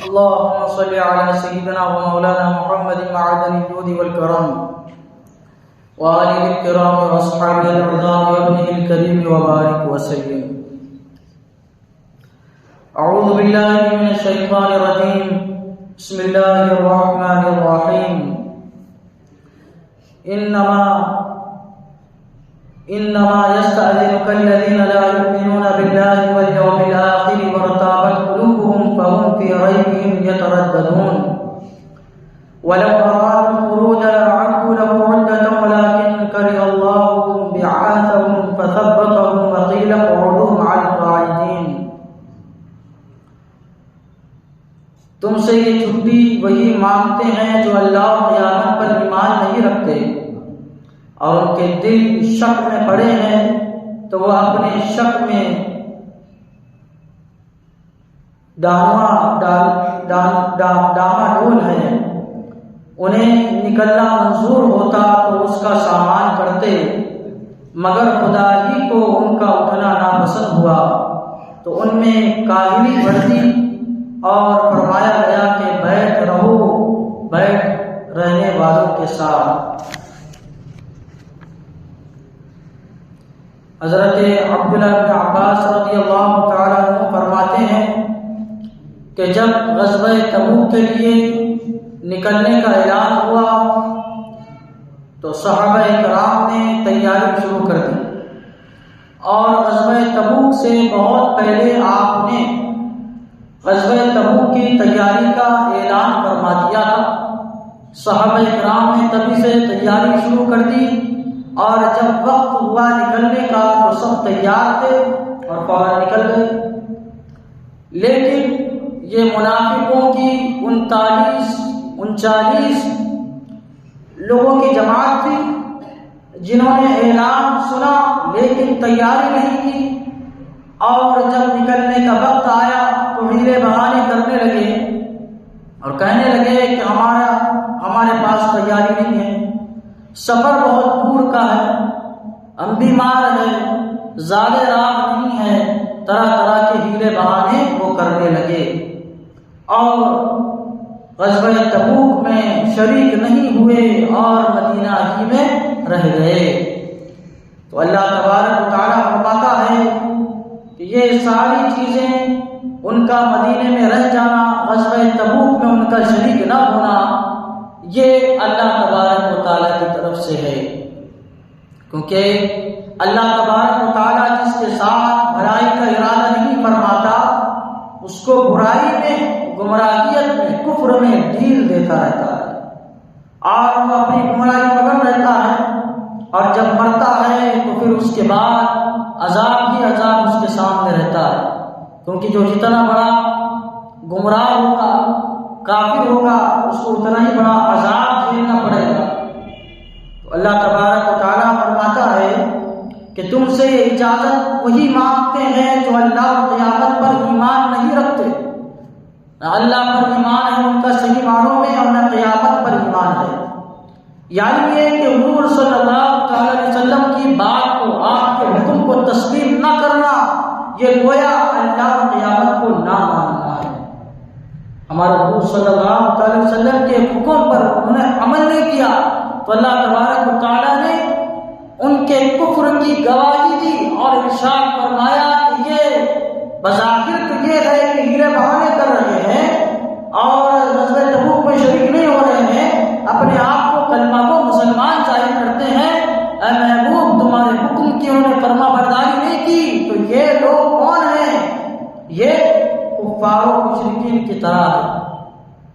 اللهم صل على سيدنا ومولانا محمد معدن الجود والكرم وآله الكرام وأصحابه العظام وابنه الكريم وبارك وسلم. أعوذ بالله من الشيطان الرجيم. بسم الله الرحمن الرحيم. إنما يستأذنك الذين لا يؤمنون بالله واليوم الآخر وارتابت قلوبهم فهم في ريبهم يترددون ولو أرادوا الخروج لأعدوا له عدة ولكن كره الله بعاثهم فثبتهم وقيل اقعدوا مع القاعدين. تم سے یہ چھٹی وہی مانگتے ہیں جو اللہ اور قیامت پر ایمان نہیں رکھتے اور ان کے دل شک میں پڑے ہیں تو وہ اپنے شک میں ڈول ہیں. انہیں نکلنا منظور ہوتا تو اس کا سامان کرتے مگر خدا ہی کو ان کا اٹھنا ناپسند ہوا تو ان میں کاہلی بڑھ دی اور فرمایا گیا کہ بیٹھ رہنے والوں کے ساتھ. حضرت عبداللہ بن عباس رضی اللہ تعالیٰ عنہ فرماتے ہیں کہ جب غزوہ تبوک کے لیے نکلنے کا اعلان ہوا تو صحابہ کرام نے تیاری شروع کر دی اور غزوہ تبوک سے بہت پہلے آپ نے غزوہ تبوک کی تیاری کا اعلان فرما دیا تھا. صحابہ کرام نے تبھی سے تیاری شروع کر دی اور جب وقت ہوا نکلنے کا تو سب تیار تھے اور فوراً نکل گئے. لیکن یہ منافقوں کی 39 لوگوں کی جماعت تھی جنہوں نے اعلان سنا لیکن تیاری نہیں کی اور جب نکلنے کا وقت آیا تو ہیلے بہانے کرنے لگے اور کہنے لگے کہ ہمارے پاس تیاری نہیں ہے، سفر بہت دور کا ہے، ہم بیمار ہیں، زیادہ راہ نہیں ہے. طرح طرح کے ہیلے بہانے وہ کرنے لگے اور غزوہ تبوک میں شریک نہیں ہوئے اور مدینہ ہی میں رہ گئے. تو اللہ تبارک و تعالیٰ فرماتا ہے کہ یہ ساری چیزیں ان کا مدینے میں رہ جانا، غزوہ تبوک میں ان کا شریک نہ ہونا، یہ اللہ تبارک و تعالیٰ کی طرف سے ہے. کیونکہ اللہ تبارک و تعالیٰ جس کے ساتھ بھلائی کا ارادہ نہیں فرماتا اس کو برائی میں، گمراہیت میں، کفر میں ڈھیل دیتا رہتا ہے اور وہ اپنی گمراہی مگن رہتا ہے اور جب مرتا ہے تو پھر اس کے بعد عذاب ہی عذاب اس کے سامنے رہتا ہے. کیونکہ جو جتنا بڑا گمراہ ہوگا، کافر ہوگا، اس کو اتنا ہی بڑا عذاب جھیلنا پڑے گا. تو اللہ تبارک و تعالیٰ فرماتا ہے کہ تم سے یہ اجازت وہی مانگتے ہیں جو اللہ اور قیامت پر ایمان نہیں رکھتے. نہ اللہ پر ایمان ہے ان کا صحیح معنوں میں اور نہ قیامت پر ایمان ہے. یعنی یہ کہ حضور صلی اللہ علیہ وسلم کی بات کو، آپ کے حکم کو تسلیم نہ کرنا، یہ گویا اللہ اور قیامت کو نہ ماننا ہے. ہمارے حضور صلی اللہ علیہ وسلم کے حکم پر انہوں نے عمل نہیں کیا تو اللہ تبارک و تعالیٰ نے ان کے کفر کی گواہی دی اور ارشاد فرمایا کہ یہ بظاہر تو یہ ہے کہ ہیلے بہانے کر رہے ہیں اور غزوہ تبوک میں شریک نہیں ہو رہے ہیں، اپنے آپ کو کلمہ کو مسلمان ظاہر کرتے ہیں. اے محبوب تمہارے حکم کی انہوں نے فرما برداری نہیں کی تو یہ لوگ کون ہیں؟ یہ کفار و مشرکین کی طرح ہے،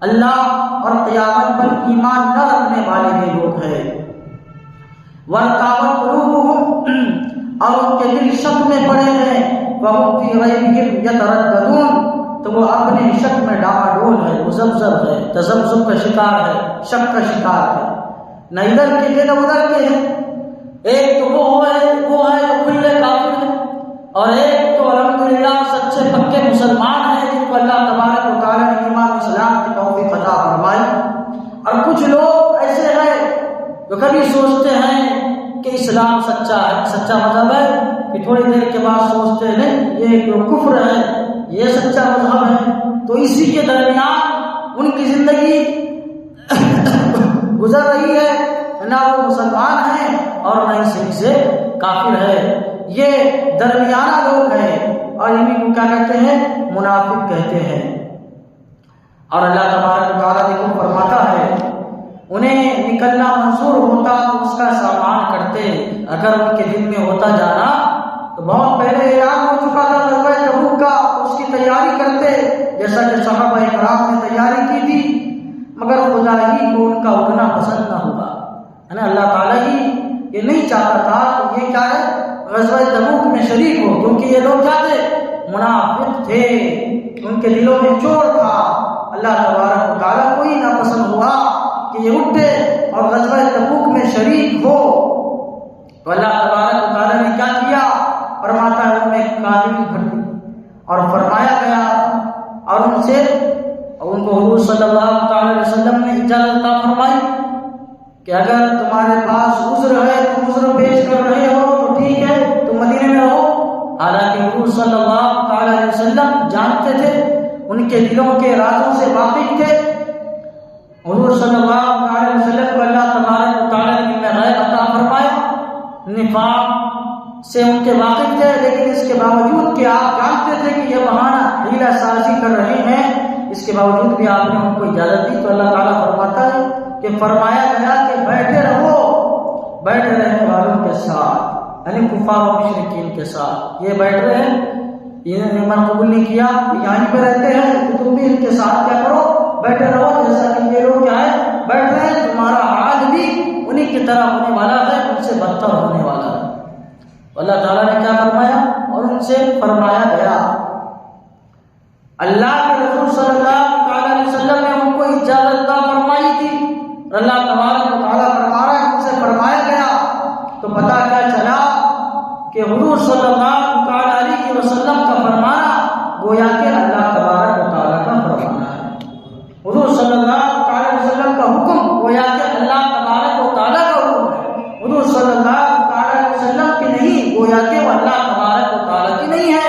اللہ اور قیامت پر ایمان نہ رکھنے والے یہ لوگ ہیں. وَارْتَابَتْ قُلُوبُهُمْ اور ان کے دل شک میں پڑے ہیں، وَهُمْ فِي رَيْبِهِمْ يَتَرَدَّدُونَ تو وہ اپنے شک میں ڈاواڈول ہے، مذبذب ہے، تذبذب کا شکار ہے، شک کا شکار ہے. نہ ادھر کے نہ ادھر کے ہیں. ایک تو وہ ہے جو کھلے کافر ہے اور ایک تو الحمدللہ سچے پکے مسلمان ہیں جن کو اللہ تبارک و تعالیٰ نے ایمان اسلام کی توفیق عطا فرمائی. اور کچھ لوگ ایسے ہیں جو کبھی سوچتے ہیں کہ اسلام سچا ہے، سچا مذہب ہے، کہ تھوڑی دیر کے بعد سوچتے ہیں یہ جو کفر ہے یہ سچا مذہب ہے. تو اسی کے درمیان زندگی گزر رہی ہے، نہ وہ مسلمان ہیں اور نہ ہی صحیح سے کافر ہے، یہ درمیانہ لوگ ہیں اور انہیں کو کیا کہتے ہیں؟ منافق کہتے ہیں۔ اور اللہ تبارک و تعالیٰ دیکھو فرماتا ہے انہیں نکلنا منظور ہوتا تو اس کا سامان کرتے، اگر ان کے دل میں ہوتا جانا تو بہت پہلے اعلان ہو چکا تھا غزوہ تبوک کا، اس کی تیاری کرتے جیسا کہ صحابہ کرام نے تیاری کی تھی، مگر خدا ہی کو ان کا اٹھنا پسند نہ ہوا، ہے نا، اللہ تعالیٰ ہی یہ نہیں چاہتا تھا کہ یہ کیا ہے غزوہ تبوک میں شریک ہو، کیونکہ یہ لوگ کیا تھے؟ منافق تھے، ان کے دلوں میں چور تھا۔ اللہ تبارک و تعالیٰ کو ہی ناپسند ہوا کہ یہ اٹھے اور غزوہ تبوک میں شریک ہو، تو اللہ تبارک و تعالیٰ نے کیا کیا؟ فرماتا ہے ان میں کاہلی بھر دی اور فرمایا گیا اور ان سے ان کو حضور صلی اللہ تعالی علیہ وسلم نے اجازت عطا فرمائی کہ اگر تمہارے پاس عذر ہے، تم عذر پیش کر رہے ہو تو ٹھیک ہے، تم مدینے میں رہو۔ حالانکہ حضور صلی اللہ تعالی علیہ وسلم جانتے تھے، ان کے دلوں کے رازوں سے واقف تھے۔ حضور صلی اللہ علیہ وسلم کو اللہ تبارک و تعالی نے غیب عطا فرمایا، نفاق سے ان کے واقف تھے، لیکن اس کے باوجود کہ آپ جانتے تھے کہ یہ بہانہ حیلہ سازی کر رہے ہیں، اس کے باوجود بھی آپ نے ان کو اجازت دی، تو اللہ تعالیٰ فرماتا ہے کہ فرمایا گیا کہ بیٹھے رہو، بیٹھے رہنے والوں کے ساتھ، یعنی کفار و مشرکین کے ساتھ یہ بیٹھ رہے ہیں، انہوں نے ایمان قبول نہیں کیا، یہیں پہ رہتے ہیں، تو تم بھی ان کے ساتھ کیا کرو؟ بیٹھے رہو، جیسا کہ یہ لوگ کیا ہے بیٹھ رہے ہیں، تمہارا حال بھی انہی کی طرح ہونے والا ہے، ان سے بدتر ہونے والا ہے۔ اللہ تعالیٰ نے کیا فرمایا؟ اور ان سے فرمایا گیا، اللہ کے رسول صلی اللہ علیہ وسلم نے ان کو اجازت عطا فرمائی تھی، اللہ تبارک و تعالیٰ فرما رہا ہے ان سے فرمایا گیا، تو پتہ کیا چلا کہ حضور صلی اللہ علیہ وسلم کا فرمانا گویا کہ اللہ تبارک و تعالیٰ کا فرمانا ہے، حضور صلی اللہ علیہ وسلم کا حکم گویا کہ اللہ تبارک و تعالیٰ کا حکم ہے، حضور صلی اللہ علیہ وسلم کی نہیں، گویا کہ وہ اللہ تبارک و تعالیٰ کی نہیں ہے۔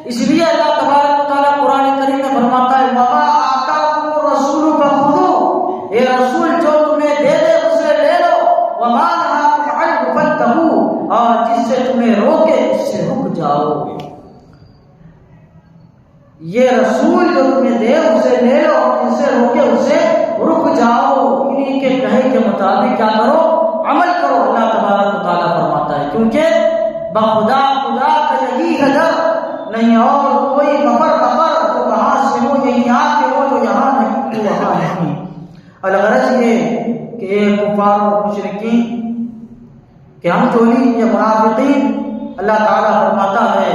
اس لیے اللہ تبارک و تعالیٰ قرآن کریم میں فرماتا ہے وَمَا آتَاكُمُ الرَّسُولُ فَخُذُوهُ، اے رسول جو تمہیں دے دے اسے لے لو، وَمَا نَهَاكُمْ عَنْهُ فَانتَهُوا، اور جس سے تمہیں روکے اس سے رک جاؤ، یہ رسول جو تمہیں دے اسے لے لو اور جس سے روکے اسے رک جاؤ، انہی کے کہے کے مطابق کیا کرو؟ عمل کرو، اللہ تبارک و تعالیٰ فرماتا ہے، کیونکہ بخدا خدا کا یہی ہے در، نہیں اور کوئی مفر مفر جو کہاں سے ہو، یہ یہاں کے ہو جو یہاں نہیں تو وہاں نہیں۔ الغرض یہ کہ کفار و مشرکین کہ ہم چولی یہ منافقین، اللہ تعالیٰ فرماتا ہے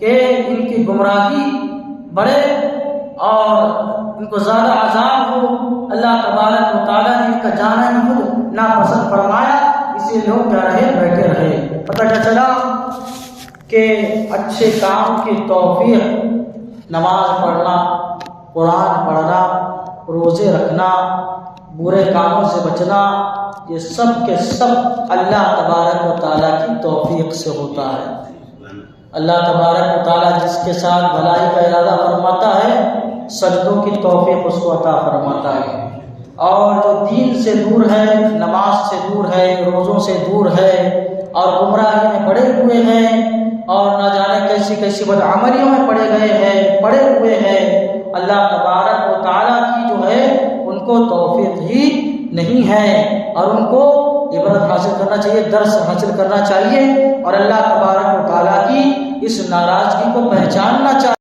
کہ ان کی گمراہی بڑھے اور ان کو زیادہ عذاب ہو، اللہ تبارک و تعالیٰ نے ان کا جانا خود ناپسند فرمایا، اسی لوگ کیا رہے؟ بیٹھے رہے۔ پتہ کیا چلا کہ اچھے کام کی توفیق، نماز پڑھنا، قرآن پڑھنا، روزے رکھنا، برے کاموں سے بچنا، یہ سب کے سب اللہ تبارک و تعالیٰ کی توفیق سے ہوتا ہے۔ اللہ تبارک و تعالیٰ جس کے ساتھ بھلائی کا ارادہ فرماتا ہے، سجدوں کی توفیق اس کو عطا فرماتا ہے، اور جو دین سے دور ہے، نماز سے دور ہے، روزوں سے دور ہے اور گمراہی میں پڑے ہوئے ہیں اور نہ جانے کیسی کیسی بدعملیوں میں پڑے ہوئے ہیں، اللہ تبارک و تعالیٰ کی جو ہے ان کو توفیق ہی نہیں ہے، اور ان کو عبرت حاصل کرنا چاہیے، درس حاصل کرنا چاہیے، اور اللہ تبارک و تعالیٰ کی اس ناراضگی کو پہچاننا چاہیے۔